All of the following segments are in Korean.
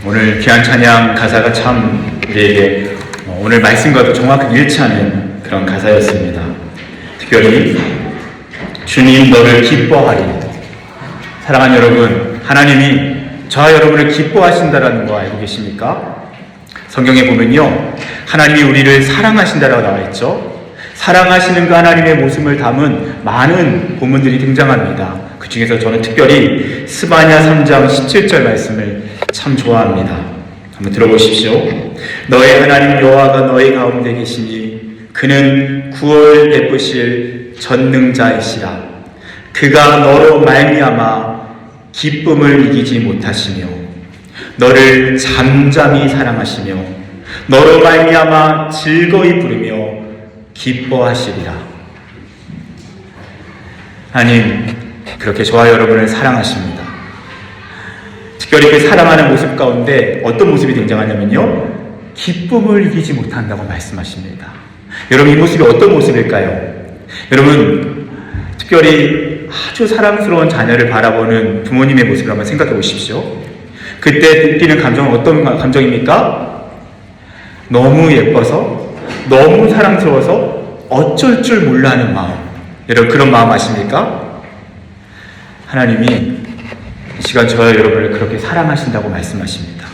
오늘 귀한 찬양 가사가 참 우리에게 오늘 말씀과도 정확하게 일치하는 그런 가사였습니다. 특별히 주님 너를 기뻐하리. 사랑하는 여러분, 하나님이 저와 여러분을 기뻐하신다라는 거 알고 계십니까? 성경에 보면요, 하나님이 우리를 사랑하신다라고 나와 있죠. 사랑하시는 그 하나님의 모습을 담은 많은 본문들이 등장합니다. 그 중에서 저는 특별히 스바냐 3장 17절 말씀을 참 좋아합니다. 한번 들어보십시오. 너의 하나님 여호와가 너의 가운데 계시니 그는 구원을 베푸실 전능자이시라. 그가 너로 말미암아 기쁨을 이기지 못하시며 너를 잠잠히 사랑하시며 너로 말미암아 즐거이 부르며 기뻐하시리라. 하나님 그렇게 저와 여러분을 사랑하십니다. 특별히 그 사랑하는 모습 가운데 어떤 모습이 등장하냐면요, 기쁨을 이기지 못한다고 말씀하십니다. 여러분, 이 모습이 어떤 모습일까요? 여러분, 특별히 아주 사랑스러운 자녀를 바라보는 부모님의 모습을 한번 생각해 보십시오. 그때 느끼는 감정은 어떤 감정입니까? 너무 예뻐서, 너무 사랑스러워서 어쩔 줄 몰라 하는 마음. 여러분, 그런 마음 아십니까? 하나님이 이 시간 저와 여러분을 그렇게 사랑하신다고 말씀하십니다.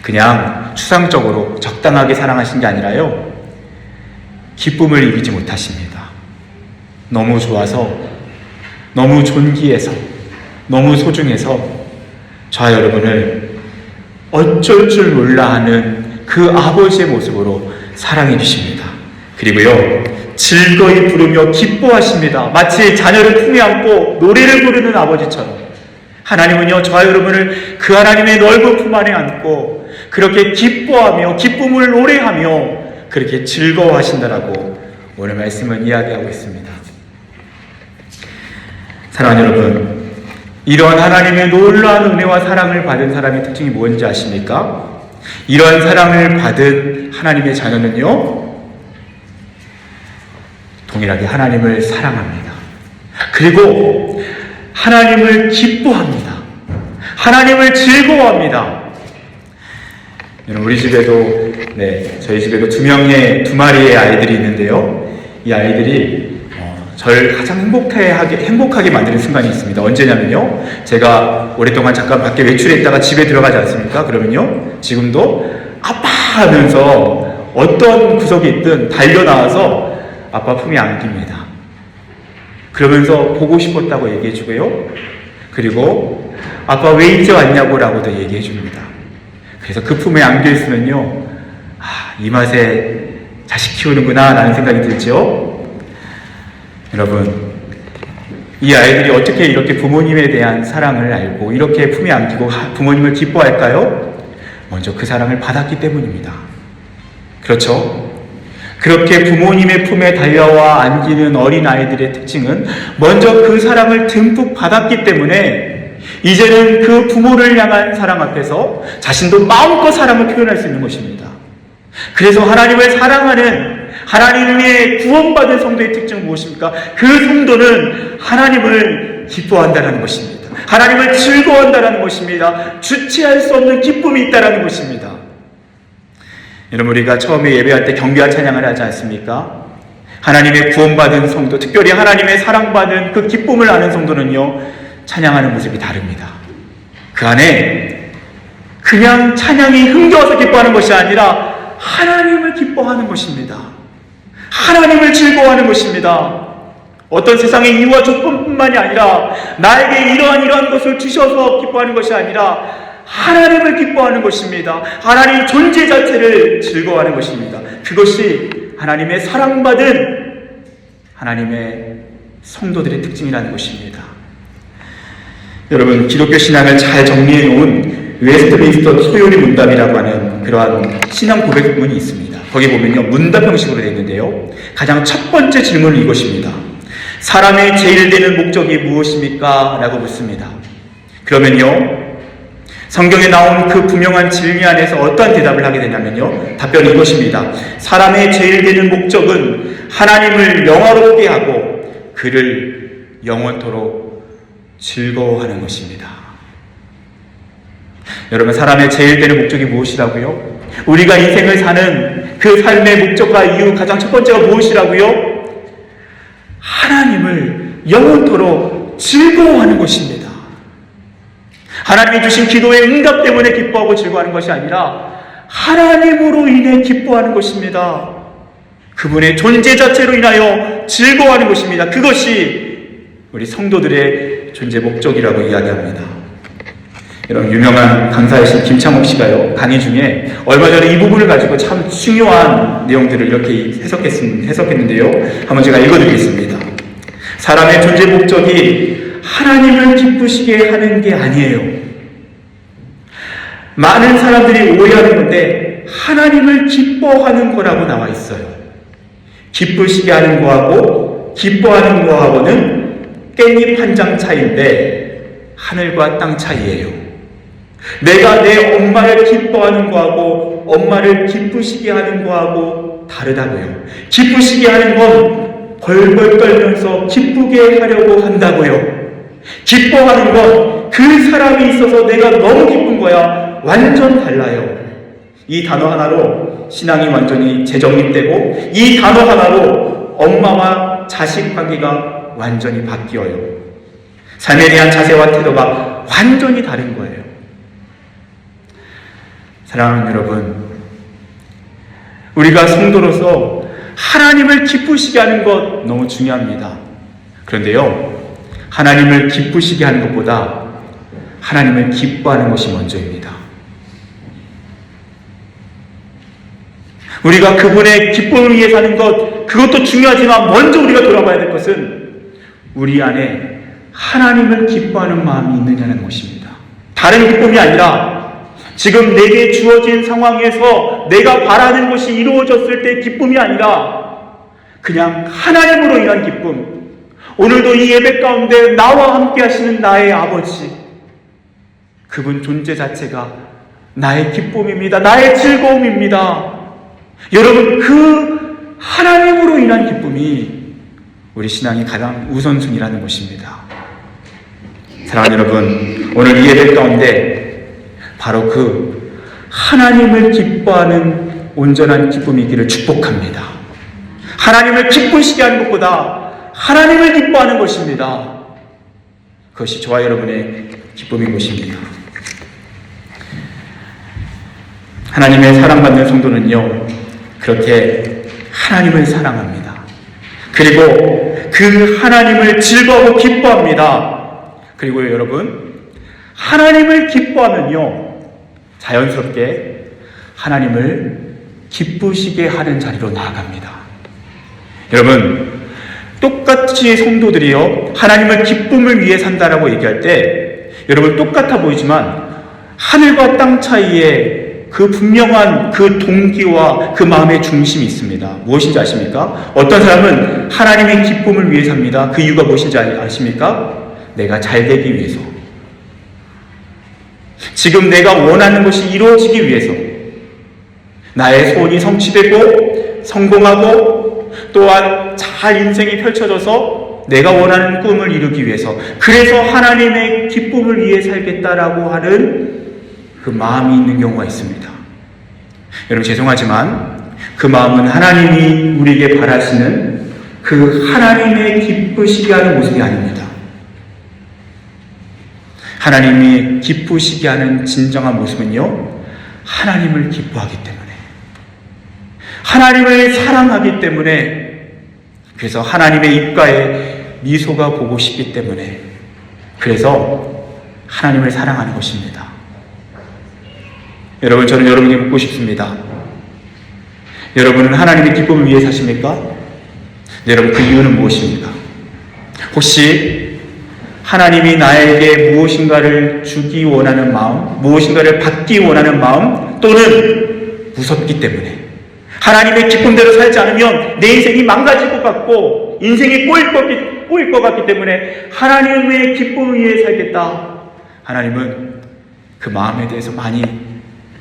그냥 추상적으로 적당하게 사랑하신 게 아니라요, 기쁨을 이기지 못하십니다. 너무 좋아서, 너무 존귀해서, 너무 소중해서 저와 여러분을 어쩔 줄 몰라 하는 그 아버지의 모습으로 사랑해 주십니다. 그리고요, 즐거이 부르며 기뻐하십니다. 마치 자녀를 품에 안고 노래를 부르는 아버지처럼 하나님은요, 저와 여러분을 그 하나님의 넓은 품 안에 안고 그렇게 기뻐하며 기쁨을 노래하며 그렇게 즐거워하신다라고 오늘 말씀을 이야기하고 있습니다. 사랑하는 여러분, 이런 하나님의 놀라운 은혜와 사랑을 받은 사람의 특징이 뭔지 아십니까? 이러한 사랑을 받은 하나님의 자녀는요, 동일하게 하나님을 사랑합니다. 그리고 하나님을 기뻐합니다. 하나님을 즐거워합니다. 여러분, 우리 집에도, 저희 집에도 두 마리의 아이들이 있는데요. 이 아이들이 저를 가장 행복하게 만드는 순간이 있습니다. 언제냐면요, 제가 오랫동안 잠깐 밖에 외출해 있다가 집에 들어가지 않습니까? 그러면요, 지금도 아빠 하면서 어떤 구석에 있든 달려나와서 아빠 품에 안깁니다. 그러면서 보고 싶었다고 얘기해 주고요, 그리고 아빠 왜 이제 왔냐고 라고도 얘기해 줍니다. 그래서 그 품에 안겨 있으면요, 이 맛에 자식 키우는구나 라는 생각이 들죠. 여러분, 이 아이들이 어떻게 이렇게 부모님에 대한 사랑을 알고 이렇게 품에 안기고 부모님을 기뻐할까요? 먼저 그 사랑을 받았기 때문입니다. 그렇죠? 그렇게 부모님의 품에 달려와 안기는 어린 아이들의 특징은 먼저 그 사랑을 듬뿍 받았기 때문에 이제는 그 부모를 향한 사랑 앞에서 자신도 마음껏 사랑을 표현할 수 있는 것입니다. 그래서 하나님을 사랑하는 하나님의 구원받은 성도의 특징은 무엇입니까? 그 성도는 하나님을 기뻐한다는 것입니다. 하나님을 즐거워한다는 것입니다. 주체할 수 없는 기쁨이 있다는 것입니다. 여러분, 우리가 처음에 예배할 때 경배와 찬양을 하지 않습니까? 하나님의 구원받은 성도, 특별히 하나님의 사랑받은 그 기쁨을 아는 성도는요, 찬양하는 모습이 다릅니다. 그 안에 그냥 찬양이 흥겨워서 기뻐하는 것이 아니라 하나님을 기뻐하는 것입니다. 하나님을 즐거워하는 것입니다. 어떤 세상의 이유와 조건뿐만이 아니라 나에게 이러한 것을 주셔서 기뻐하는 것이 아니라 하나님을 기뻐하는 것입니다. 하나님 존재 자체를 즐거워하는 것입니다. 그것이 하나님의 사랑받은 하나님의 성도들의 특징이라는 것입니다. 여러분, 기독교 신앙을 잘 정리해 놓은 웨스트민스터 소요리 문답이라고 하는 그러한 신앙 고백문이 있습니다. 거기 보면요, 문답 형식으로 되어 있는데요, 가장 첫 번째 질문은 이것입니다. 사람의 제일 되는 목적이 무엇입니까? 라고 묻습니다. 그러면요, 성경에 나온 그 분명한 진리 안에서 어떠한 대답을 하게 되냐면요, 답변이 이것입니다. 사람의 제일 되는 목적은 하나님을 영화롭게 하고 그를 영원토록 즐거워하는 것입니다. 여러분, 사람의 제일 되는 목적이 무엇이라고요? 우리가 인생을 사는 그 삶의 목적과 이유 가장 첫 번째가 무엇이라고요? 하나님을 영원토록 즐거워하는 것입니다. 하나님이 주신 기도의 응답 때문에 기뻐하고 즐거워하는 것이 아니라 하나님으로 인해 기뻐하는 것입니다. 그분의 존재 자체로 인하여 즐거워하는 것입니다. 그것이 우리 성도들의 존재 목적이라고 이야기합니다. 여러분, 유명한 강사이신 김창옥 씨가요, 강의 중에 얼마 전에 이 부분을 가지고 참 중요한 내용들을 이렇게 해석했는데요. 한번 제가 읽어드리겠습니다. 사람의 존재 목적이 하나님을 기쁘시게 하는 게 아니에요. 많은 사람들이 오해하는 건데 하나님을 기뻐하는 거라고 나와 있어요. 기쁘시게 하는 거하고 기뻐하는 거하고는 깻잎 한 장 차이인데 하늘과 땅 차이예요. 내가 내 엄마를 기뻐하는 거하고 엄마를 기쁘시게 하는 거하고 다르다고요. 기쁘시게 하는 건 벌벌 떨면서 기쁘게 하려고 한다고요. 기뻐하는 건 그 사람이 있어서 내가 너무 기쁜 거야. 완전 달라요. 이 단어 하나로 신앙이 완전히 재정립되고 이 단어 하나로 엄마와 자식 관계가 완전히 바뀌어요. 삶에 대한 자세와 태도가 완전히 다른 거예요. 사랑하는 여러분, 우리가 성도로서 하나님을 기쁘시게 하는 것 너무 중요합니다. 그런데요, 하나님을 기쁘시게 하는 것보다 하나님을 기뻐하는 것이 먼저입니다. 우리가 그분의 기쁨을 위해 사는 것, 그것도 중요하지만 먼저 우리가 돌아봐야 될 것은 우리 안에 하나님을 기뻐하는 마음이 있느냐는 것입니다. 다른 기쁨이 아니라 지금 내게 주어진 상황에서 내가 바라는 것이 이루어졌을 때 기쁨이 아니라 그냥 하나님으로 인한 기쁨. 오늘도 이 예배 가운데 나와 함께 하시는 나의 아버지, 그분 존재 자체가 나의 기쁨입니다. 나의 즐거움입니다. 여러분, 그 하나님으로 인한 기쁨이 우리 신앙의 가장 우선순위라는 것입니다. 사랑하는 여러분, 오늘 이 예배 가운데 바로 그 하나님을 기뻐하는 온전한 기쁨이기를 축복합니다. 하나님을 기쁘시게 하는 것보다 하나님을 기뻐하는 것입니다. 그것이 저와 여러분의 기쁨인 것입니다. 하나님의 사랑받는 성도는요, 그렇게 하나님을 사랑합니다. 그리고 그 하나님을 즐거워하고 기뻐합니다. 그리고 여러분, 하나님을 기뻐하면요, 자연스럽게 하나님을 기쁘시게 하는 자리로 나아갑니다. 여러분, 똑같이 성도들이요, 하나님을 기쁨을 위해 산다라고 얘기할 때 여러분 똑같아 보이지만 하늘과 땅 사이에 그 분명한 그 동기와 그 마음의 중심이 있습니다. 무엇인지 아십니까? 어떤 사람은 하나님의 기쁨을 위해 삽니다. 그 이유가 무엇인지 아십니까? 내가 잘 되기 위해서. 지금 내가 원하는 것이 이루어지기 위해서. 나의 소원이 성취되고 성공하고 또한 잘 인생이 펼쳐져서 내가 원하는 꿈을 이루기 위해서. 그래서 하나님의 기쁨을 위해 살겠다라고 하는 그 마음이 있는 경우가 있습니다. 여러분, 죄송하지만 그 마음은 하나님이 우리에게 바라시는 그 하나님의 기쁘시게 하는 모습이 아닙니다. 하나님이 기쁘시게 하는 진정한 모습은요, 하나님을 기뻐하기 때문에, 하나님을 사랑하기 때문에, 그래서 하나님의 입가에 미소가 보고 싶기 때문에, 그래서 하나님을 사랑하는 것입니다. 여러분, 저는 여러분에게 묻고 싶습니다. 여러분은 하나님의 기쁨을 위해 사십니까? 여러분, 그 이유는 무엇입니까? 혹시 하나님이 나에게 무엇인가를 주기 원하는 마음, 무엇인가를 받기 원하는 마음, 또는 무섭기 때문에, 하나님의 기쁨대로 살지 않으면 내 인생이 망가질 것 같고 인생이 꼬일 것 같기 때문에 하나님의 기쁨을 위해 살겠다. 하나님은 그 마음에 대해서 많이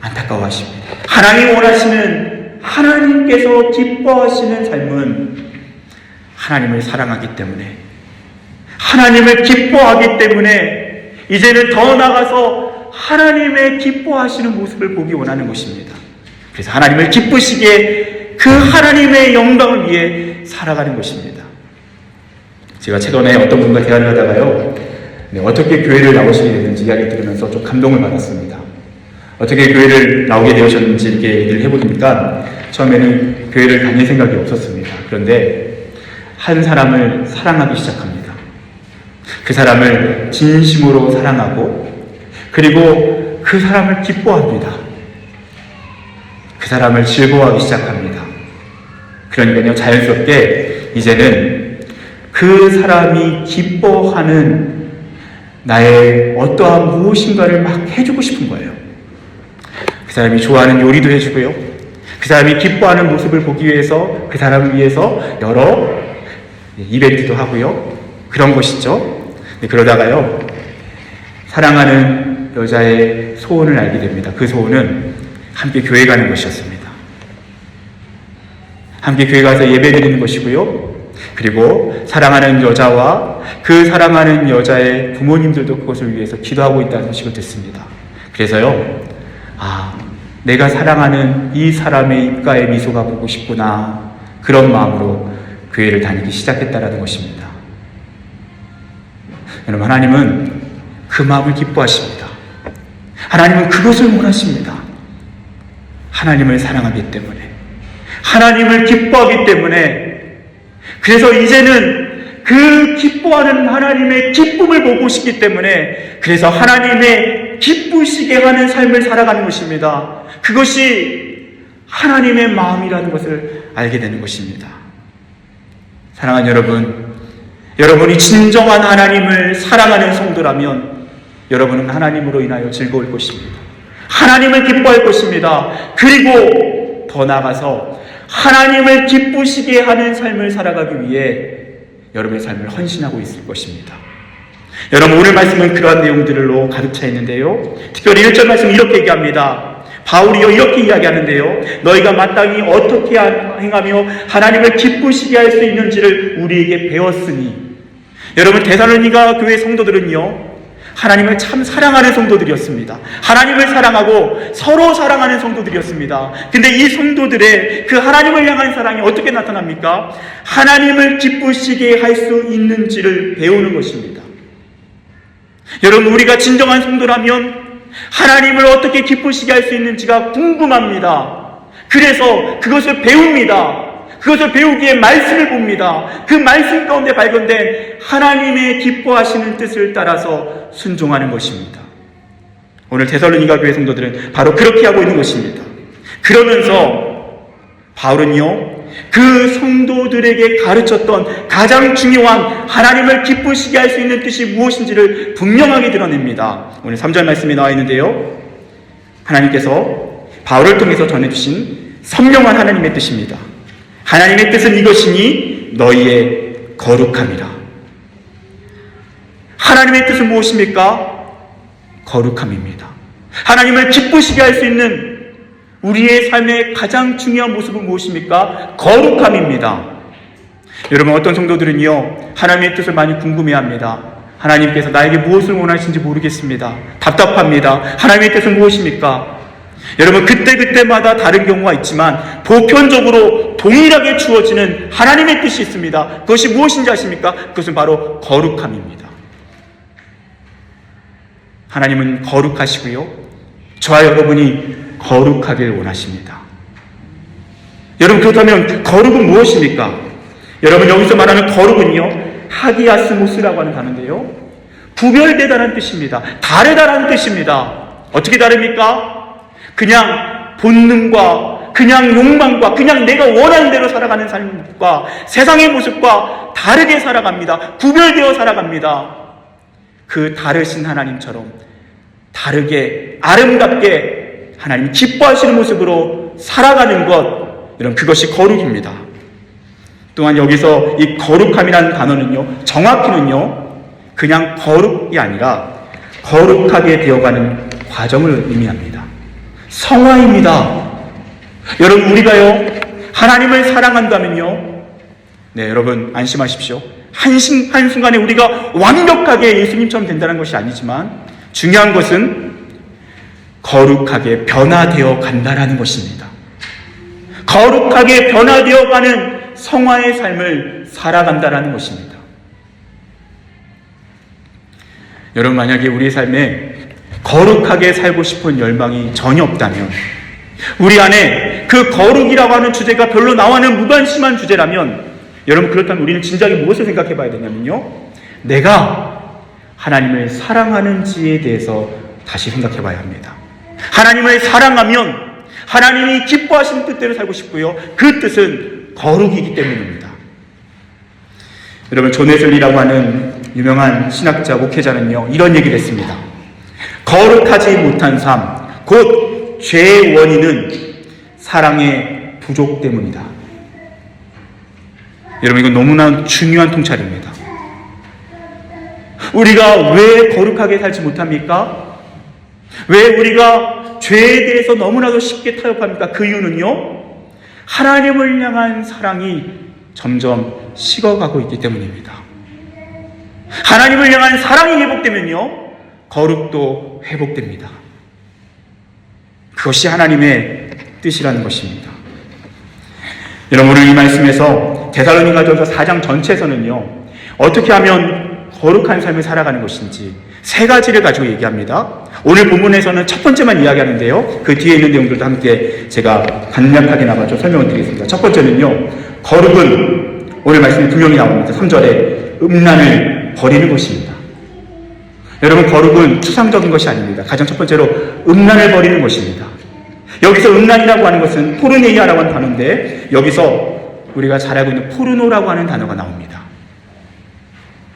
안타까워하십니다. 하나님이 원하시는, 하나님께서 기뻐하시는 삶은 하나님을 사랑하기 때문에, 하나님을 기뻐하기 때문에, 이제는 더 나아가서 하나님의 기뻐하시는 모습을 보기 원하는 것입니다. 그래서 하나님을 기쁘시게 그 하나님의 영광을 위해 살아가는 것입니다. 제가 최근에 어떤 분과 대화를 하다가요, 어떻게 교회를 나오시게 됐는지 이야기 들으면서 좀 감동을 받았습니다. 어떻게 교회를 나오게 되셨는지 이렇게 얘기를 해보니까 처음에는 교회를 다닐 생각이 없었습니다. 그런데 한 사람을 사랑하기 시작합니다. 그 사람을 진심으로 사랑하고 그리고 그 사람을 기뻐합니다. 그 사람을 즐거워하기 시작합니다. 그러니까요, 자연스럽게 이제는 그 사람이 기뻐하는 나의 어떠한 무엇인가를 막 해주고 싶은 거예요. 그 사람이 좋아하는 요리도 해주고요. 그 사람이 기뻐하는 모습을 보기 위해서 그 사람을 위해서 여러 이벤트도 하고요. 그런 것이죠. 그러다가요, 사랑하는 여자의 소원을 알게 됩니다. 그 소원은 함께 교회 가는 것이었습니다. 함께 교회 가서 예배 드리는 것이고요. 그리고 사랑하는 여자와 그 사랑하는 여자의 부모님들도 그것을 위해서 기도하고 있다는 소식을 듣습니다. 그래서요, 내가 사랑하는 이 사람의 입가에 미소가 보고 싶구나, 그런 마음으로 교회를 다니기 시작했다라는 것입니다. 여러분, 하나님은 그 마음을 기뻐하십니다. 하나님은 그것을 원하십니다. 하나님을 사랑하기 때문에, 하나님을 기뻐하기 때문에, 그래서 이제는 그 기뻐하는 하나님의 기쁨을 보고 싶기 때문에, 그래서 하나님의 기쁘시게 하는 삶을 살아가는 것입니다. 그것이 하나님의 마음이라는 것을 알게 되는 것입니다. 사랑하는 여러분, 여러분이 진정한 하나님을 사랑하는 성도라면 여러분은 하나님으로 인하여 즐거울 것입니다. 하나님을 기뻐할 것입니다. 그리고 더 나아가서 하나님을 기쁘시게 하는 삶을 살아가기 위해 여러분의 삶을 헌신하고 있을 것입니다. 여러분, 오늘 말씀은 그러한 내용들로 가득 차 있는데요, 특별히 1절 말씀 이렇게 얘기합니다. 바울이요, 이렇게 이야기하는데요, 너희가 마땅히 어떻게 행하며 하나님을 기쁘시게 할 수 있는지를 우리에게 배웠으니. 여러분, 데살로니가 교회 성도들은요, 하나님을 참 사랑하는 성도들이었습니다. 하나님을 사랑하고 서로 사랑하는 성도들이었습니다. 근데 이 성도들의 그 하나님을 향한 사랑이 어떻게 나타납니까? 하나님을 기쁘시게 할 수 있는지를 배우는 것입니다. 여러분, 우리가 진정한 성도라면 하나님을 어떻게 기쁘시게 할 수 있는지가 궁금합니다. 그래서 그것을 배웁니다. 그것을 배우기에 말씀을 봅니다. 그 말씀 가운데 발견된 하나님의 기뻐하시는 뜻을 따라서 순종하는 것입니다. 오늘 데살로니가 교회 성도들은 바로 그렇게 하고 있는 것입니다. 그러면서 바울은요, 그 성도들에게 가르쳤던 가장 중요한 하나님을 기쁘시게 할 수 있는 뜻이 무엇인지를 분명하게 드러냅니다. 오늘 3절 말씀에 나와 있는데요, 하나님께서 바울을 통해서 전해주신 선명한 하나님의 뜻입니다. 하나님의 뜻은 이것이니 너희의 거룩함이라. 하나님의 뜻은 무엇입니까? 거룩함입니다. 하나님을 기쁘시게 할 수 있는 우리의 삶의 가장 중요한 모습은 무엇입니까? 거룩함입니다. 여러분, 어떤 성도들은요, 하나님의 뜻을 많이 궁금해합니다. 하나님께서 나에게 무엇을 원하시는지 모르겠습니다. 답답합니다. 하나님의 뜻은 무엇입니까? 여러분, 그때그때마다 다른 경우가 있지만 보편적으로 동일하게 주어지는 하나님의 뜻이 있습니다. 그것이 무엇인지 아십니까? 그것은 바로 거룩함입니다. 하나님은 거룩하시고요, 저와 여러분이 거룩하길 원하십니다. 여러분, 그렇다면 거룩은 무엇입니까? 여러분, 여기서 말하는 거룩은요, 하기아스모스라고 하는 단어인데요, 구별되다는 뜻입니다. 다르다라는 뜻입니다. 어떻게 다릅니까? 그냥 본능과 그냥 욕망과 그냥 내가 원하는 대로 살아가는 삶과 세상의 모습과 다르게 살아갑니다. 구별되어 살아갑니다. 그 다르신 하나님처럼 다르게 아름답게 하나님이 기뻐하시는 모습으로 살아가는 것, 여러분, 그것이 거룩입니다. 또한 여기서 이 거룩함이라는 단어는요, 정확히는요, 그냥 거룩이 아니라 거룩하게 되어가는 과정을 의미합니다. 성화입니다. 여러분, 우리가요, 하나님을 사랑한다면요, 네, 여러분, 안심하십시오. 한순간에 우리가 완벽하게 예수님처럼 된다는 것이 아니지만 중요한 것은 거룩하게 변화되어 간다라는 것입니다. 거룩하게 변화되어 가는 성화의 삶을 살아간다라는 것입니다. 여러분, 만약에 우리 삶에 거룩하게 살고 싶은 열망이 전혀 없다면, 우리 안에 그 거룩이라고 하는 주제가 별로 나와는 무관심한 주제라면, 여러분, 그렇다면 우리는 진작에 무엇을 생각해 봐야 되냐면요, 내가 하나님을 사랑하는지에 대해서 다시 생각해 봐야 합니다. 하나님을 사랑하면 하나님이 기뻐하시는 뜻대로 살고 싶고요, 그 뜻은 거룩이기 때문입니다. 여러분, 존 웨슬리라고 하는 유명한 신학자, 목회자는요, 이런 얘기를 했습니다. 거룩하지 못한 삶, 곧 죄의 원인은 사랑의 부족 때문이다. 여러분, 이건 너무나 중요한 통찰입니다. 우리가 왜 거룩하게 살지 못합니까? 왜 우리가 죄에 대해서 너무나도 쉽게 타협합니까? 그 이유는요, 하나님을 향한 사랑이 점점 식어가고 있기 때문입니다. 하나님을 향한 사랑이 회복되면요, 거룩도 회복됩니다. 그것이 하나님의 뜻이라는 것입니다. 여러분, 오늘 이 말씀에서 데살로니가전서 4장 전체에서는요, 어떻게 하면 거룩한 삶을 살아가는 것인지 세 가지를 가지고 얘기합니다. 오늘 본문에서는 첫 번째만 이야기하는데요, 그 뒤에 있는 내용들도 함께 제가 간략하게 나가서 설명을 드리겠습니다. 첫 번째는요, 거룩은 오늘 말씀에 분명히 나옵니다. 3절에 음란을 버리는 것입니다. 여러분, 거룩은 추상적인 것이 아닙니다. 가장 첫 번째로 음란을 버리는 것입니다. 여기서 음란이라고 하는 것은 포르네이아라고 하는 단어인데, 여기서 우리가 잘 알고 있는 포르노라고 하는 단어가 나옵니다.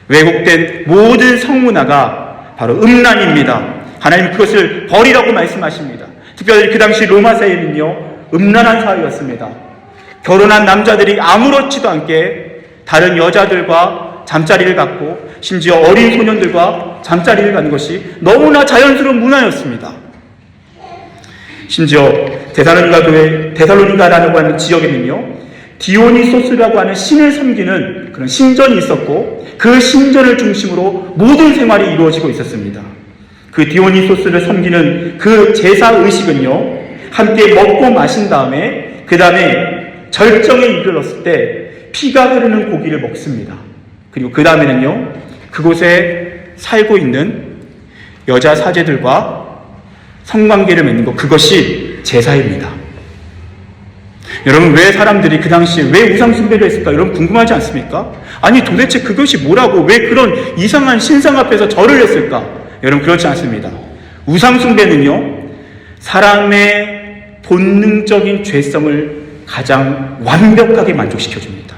왜곡된 모든 성문화가 바로 음란입니다. 하나님은 그것을 버리라고 말씀하십니다. 특별히 그 당시 로마 사회는요, 음란한 사회였습니다. 결혼한 남자들이 아무렇지도 않게 다른 여자들과 잠자리를 갖고, 심지어 어린 소년들과 잠자리를 갖는 것이 너무나 자연스러운 문화였습니다. 심지어 데살로니가라고 하는 지역에는요, 디오니소스라고 하는 신을 섬기는 그런 신전이 있었고, 그 신전을 중심으로 모든 생활이 이루어지고 있었습니다. 그 디오니소스를 섬기는 그 제사 의식은요, 함께 먹고 마신 다음에, 그 다음에 절정에 이르렀을 때 피가 흐르는 고기를 먹습니다. 그리고 그 다음에는요, 그곳에 살고 있는 여자 사제들과 성관계를 맺는 것, 그것이 제사입니다. 여러분, 왜 사람들이 그 당시에 왜 우상숭배를 했을까? 여러분, 궁금하지 않습니까? 아니, 도대체 그것이 뭐라고, 왜 그런 이상한 신상 앞에서 절을 했을까? 여러분, 그렇지 않습니다. 우상숭배는요, 사람의 본능적인 죄성을 가장 완벽하게 만족시켜줍니다.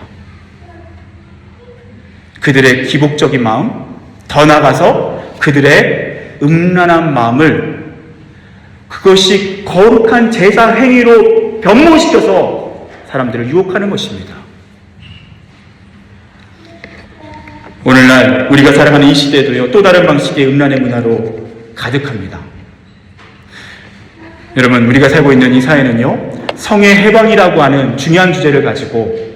그들의 기복적인 마음, 더 나아가서 그들의 음란한 마음을 그것이 거룩한 제사 행위로 변모시켜서 사람들을 유혹하는 것입니다. 오늘날 우리가 살아가는 이 시대도요, 또 다른 방식의 음란의 문화로 가득합니다. 여러분, 우리가 살고 있는 이 사회는요, 성의 해방이라고 하는 중요한 주제를 가지고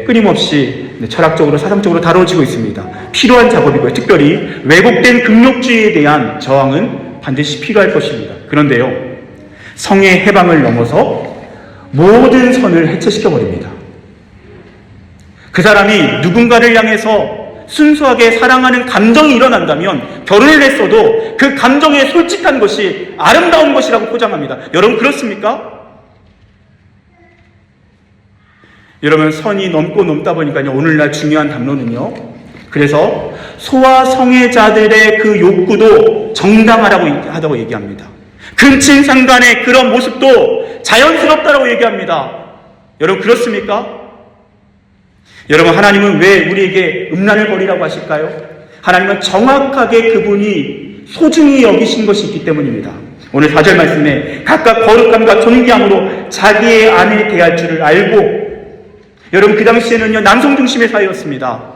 끊임없이 철학적으로, 사상적으로 다뤄지고 있습니다. 필요한 작업이고요. 특별히 왜곡된 금욕주의에 대한 저항은 반드시 필요할 것입니다. 그런데요, 성의 해방을 넘어서 모든 선을 해체시켜버립니다. 그 사람이 누군가를 향해서 순수하게 사랑하는 감정이 일어난다면, 결혼을 했어도 그 감정에 솔직한 것이 아름다운 것이라고 포장합니다. 여러분, 그렇습니까? 여러분, 선이 넘고 넘다 보니까요, 오늘날 중요한 담론은요, 그래서 소아 성애자들의 그 욕구도 정당하다고 얘기합니다. 근친상간의 그런 모습도 자연스럽다라고 얘기합니다. 여러분, 그렇습니까? 여러분, 하나님은 왜 우리에게 음란을 버리라고 하실까요? 하나님은 정확하게 그분이 소중히 여기신 것이 있기 때문입니다. 오늘 4절 말씀에 각각 거룩함과 존귀함으로 자기의 아내에 대할 줄을 알고, 여러분, 그 당시에는요, 남성 중심의 사회였습니다.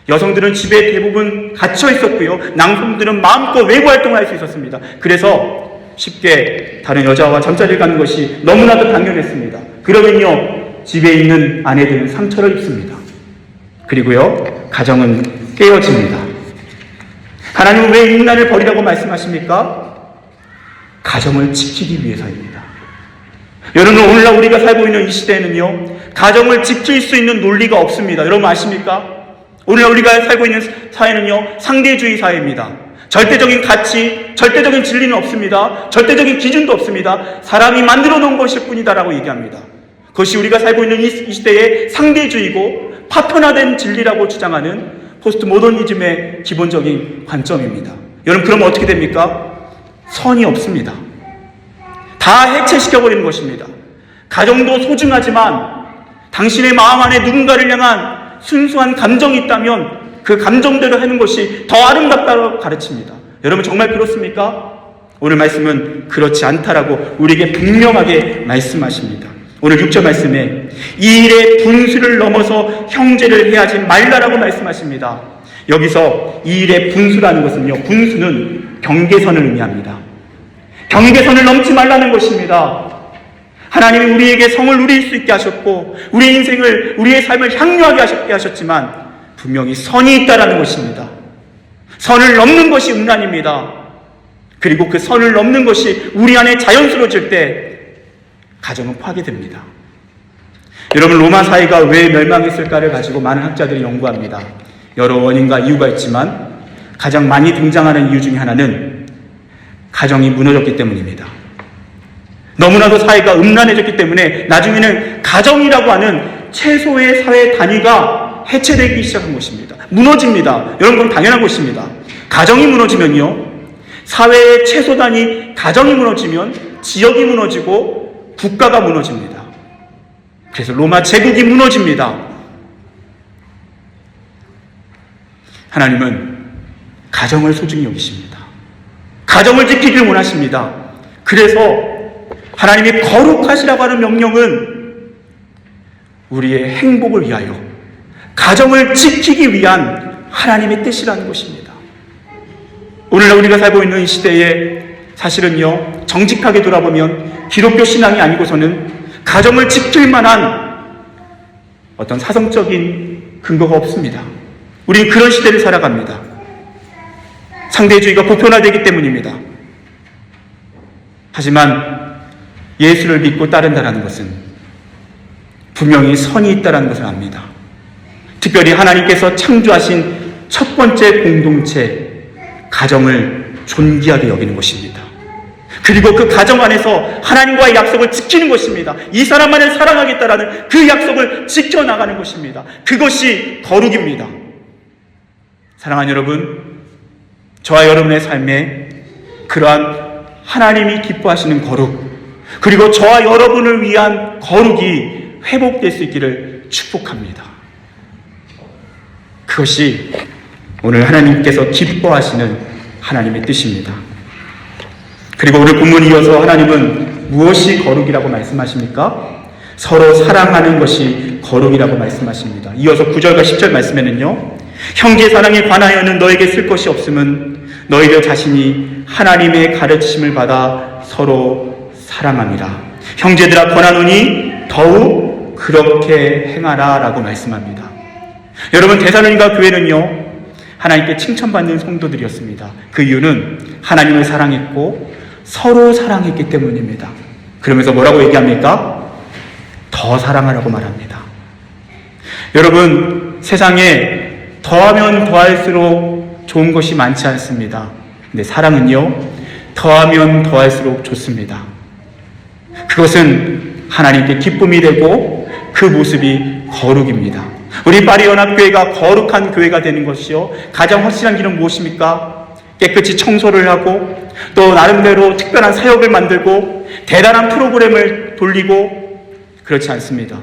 여성들은 집에 대부분 갇혀 있었고요, 남성들은 마음껏 외부 활동을 할 수 있었습니다. 그래서 쉽게 다른 여자와 잠자리를 갖는 것이 너무나도 당연했습니다. 그러면요, 집에 있는 아내들은 상처를 입습니다. 그리고요, 가정은 깨어집니다. 하나님은 왜 인간을 버리라고 말씀하십니까? 가정을 지키기 위해서입니다. 여러분, 오늘날 우리가 살고 있는 이 시대에는요, 가정을 지킬 수 있는 논리가 없습니다. 여러분 아십니까? 오늘날 우리가 살고 있는 사회는요, 상대주의 사회입니다. 절대적인 가치, 절대적인 진리는 없습니다. 절대적인 기준도 없습니다. 사람이 만들어 놓은 것일 뿐이다라고 얘기합니다. 그것이 우리가 살고 있는 이 시대의 상대주의고 파편화된 진리라고 주장하는 포스트 모더니즘의 기본적인 관점입니다. 여러분, 그러면 어떻게 됩니까? 선이 없습니다. 다 해체시켜버리는 것입니다. 가정도 소중하지만 당신의 마음 안에 누군가를 향한 순수한 감정이 있다면 그 감정대로 하는 것이 더 아름답다고 가르칩니다. 여러분, 정말 그렇습니까? 오늘 말씀은 그렇지 않다라고 우리에게 분명하게 말씀하십니다. 오늘 6절 말씀에 이 일의 분수를 넘어서 형제를 해하지 말라라고 말씀하십니다. 여기서 이 일의 분수라는 것은요, 분수는 경계선을 의미합니다. 경계선을 넘지 말라는 것입니다. 하나님이 우리에게 성을 누릴 수 있게 하셨고 우리의 인생을, 우리의 삶을 향유하게 하셨지만 분명히 선이 있다라는 것입니다. 선을 넘는 것이 음란입니다. 그리고 그 선을 넘는 것이 우리 안에 자연스러워질 때 가정은 파괴됩니다. 여러분, 로마 사회가 왜 멸망했을까를 가지고 많은 학자들이 연구합니다. 여러 원인과 이유가 있지만 가장 많이 등장하는 이유 중에 하나는 가정이 무너졌기 때문입니다. 너무나도 사회가 음란해졌기 때문에 나중에는 가정이라고 하는 최소의 사회 단위가 해체되기 시작한 것입니다. 무너집니다. 여러분, 그건 당연한 것입니다. 가정이 무너지면요, 사회의 최소 단위 가정이 무너지면 지역이 무너지고 국가가 무너집니다. 그래서 로마 제국이 무너집니다. 하나님은 가정을 소중히 여기십니다. 가정을 지키길 원하십니다. 그래서 하나님이 거룩하시라고 하는 명령은 우리의 행복을 위하여 가정을 지키기 위한 하나님의 뜻이라는 것입니다. 오늘날 우리가 살고 있는 이 시대에 사실은요, 정직하게 돌아보면 기독교 신앙이 아니고서는 가정을 지킬 만한 어떤 사성적인 근거가 없습니다. 우리는 그런 시대를 살아갑니다. 상대주의가 보편화되기 때문입니다. 하지만 예수를 믿고 따른다는 것은 분명히 선이 있다는 것을 압니다. 특별히 하나님께서 창조하신 첫 번째 공동체, 가정을 존귀하게 여기는 것입니다. 그리고 그 가정 안에서 하나님과의 약속을 지키는 것입니다. 이 사람만을 사랑하겠다라는 그 약속을 지켜나가는 것입니다. 그것이 거룩입니다. 사랑하는 여러분, 저와 여러분의 삶에 그러한 하나님이 기뻐하시는 거룩, 그리고 저와 여러분을 위한 거룩이 회복될 수 있기를 축복합니다. 그것이 오늘 하나님께서 기뻐하시는 하나님의 뜻입니다. 그리고 오늘 본문 이어서 하나님은 무엇이 거룩이라고 말씀하십니까? 서로 사랑하는 것이 거룩이라고 말씀하십니다. 이어서 9절과 10절 말씀에는요, 형제 사랑에 관하여는 너에게 쓸 것이 없음은 너희들 자신이 하나님의 가르치심을 받아 서로 사랑함이라. 형제들아 권하노니 더욱 그렇게 행하라 라고 말씀합니다. 여러분, 데살로니가 교회는요, 하나님께 칭찬받는 성도들이었습니다. 그 이유는 하나님을 사랑했고 서로 사랑했기 때문입니다. 그러면서 뭐라고 얘기합니까? 더 사랑하라고 말합니다. 여러분, 세상에 더하면 더할수록 좋은 것이 많지 않습니다. 근데 사랑은요, 더하면 더할수록 좋습니다. 그것은 하나님께 기쁨이 되고 그 모습이 거룩입니다. 우리 파리연합교회가 거룩한 교회가 되는 것이요, 가장 확실한 길은 무엇입니까? 깨끗이 청소를 하고 또 나름대로 특별한 사역을 만들고 대단한 프로그램을 돌리고 그렇지 않습니다.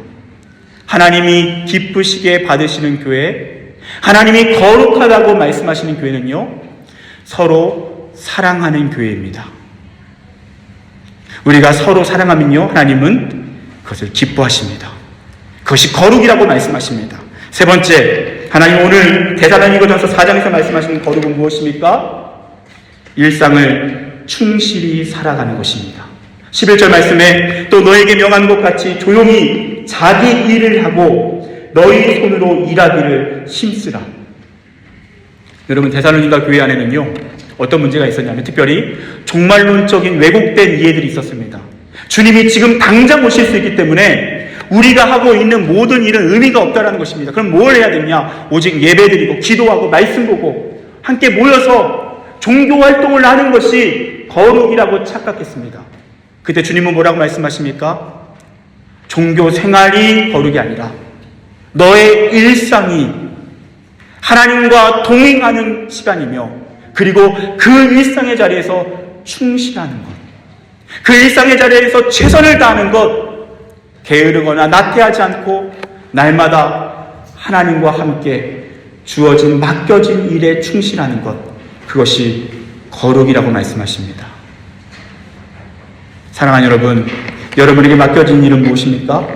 하나님이 기쁘시게 받으시는 교회, 하나님이 거룩하다고 말씀하시는 교회는요, 서로 사랑하는 교회입니다. 우리가 서로 사랑하면요, 하나님은 그것을 기뻐하십니다. 그것이 거룩이라고 말씀하십니다. 세 번째, 하나님 오늘 데살로니가전서 4장에서 말씀하시는 거룩은 무엇입니까? 일상을 충실히 살아가는 것입니다. 11절 말씀에 또 너에게 명한 것 같이 조용히 자기 일을 하고 너희 손으로 일하기를 힘쓰라. 여러분, 데살로니가 교회 안에는요, 어떤 문제가 있었냐면 특별히 종말론적인 왜곡된 이해들이 있었습니다. 주님이 지금 당장 오실 수 있기 때문에 우리가 하고 있는 모든 일은 의미가 없다라는 것입니다. 그럼 뭘 해야 되냐? 오직 예배드리고 기도하고 말씀 보고 함께 모여서 종교 활동을 하는 것이 거룩이라고 착각했습니다. 그때 주님은 뭐라고 말씀하십니까? 종교 생활이 거룩이 아니라 너의 일상이 하나님과 동행하는 시간이며 그리고 그 일상의 자리에서 충실하는 것, 그 일상의 자리에서 최선을 다하는 것, 게으르거나 나태하지 않고 날마다 하나님과 함께 주어진 맡겨진 일에 충실하는 것, 그것이 거룩이라고 말씀하십니다. 사랑하는 여러분, 여러분에게 맡겨진 일은 무엇입니까?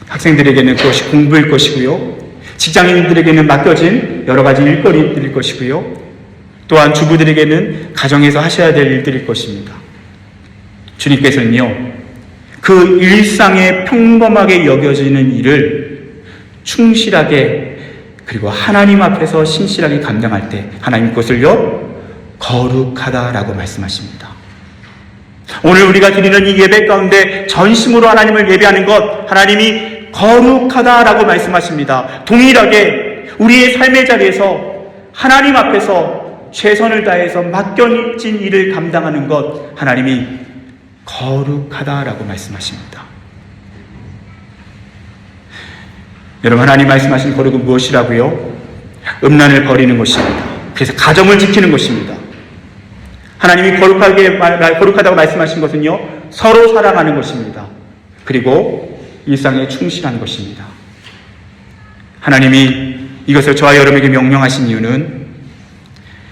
학생들에게는 그것이 공부일 것이고요. 직장인들에게는 맡겨진 여러 가지 일거리들일 것이고요. 또한 주부들에게는 가정에서 하셔야 될 일들일 것입니다. 주님께서는요, 그 일상에 평범하게 여겨지는 일을 충실하게 그리고 하나님 앞에서 신실하게 감당할 때 하나님 그것을요, 거룩하다라고 말씀하십니다. 오늘 우리가 드리는 이 예배 가운데 전심으로 하나님을 예배하는 것, 하나님이 거룩하다라고 말씀하십니다. 동일하게 우리의 삶의 자리에서 하나님 앞에서 최선을 다해서 맡겨진 일을 감당하는 것, 하나님이 거룩하다라고 말씀하십니다. 여러분, 하나님 말씀하신 거룩은 무엇이라고요? 음란을 버리는 것입니다. 그래서 가정을 지키는 것입니다. 하나님이 거룩하다고 말씀하신 것은요, 서로 사랑하는 것입니다. 그리고 일상에 충실한 것입니다. 하나님이 이것을 저와 여러분에게 명령하신 이유는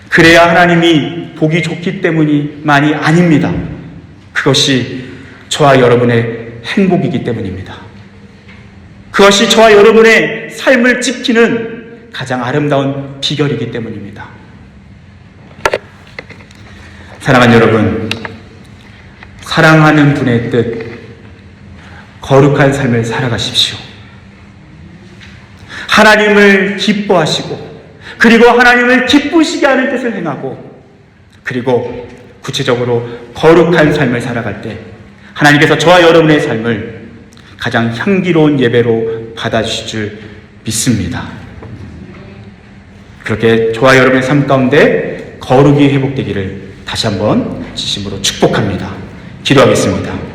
그래야 하나님이 보기 좋기 때문이만이 아닙니다. 그것이 저와 여러분의 행복이기 때문입니다. 그것이 저와 여러분의 삶을 지키는 가장 아름다운 비결이기 때문입니다. 사랑하는 여러분, 사랑하는 분의 뜻, 거룩한 삶을 살아가십시오. 하나님을 기뻐하시고 그리고 하나님을 기쁘시게 하는 뜻을 행하고 그리고 구체적으로 거룩한 삶을 살아갈 때 하나님께서 저와 여러분의 삶을 가장 향기로운 예배로 받아주실 줄 믿습니다. 그렇게 저와 여러분의 삶 가운데 거룩이 회복되기를 다시 한번 진심으로 축복합니다. 기도하겠습니다.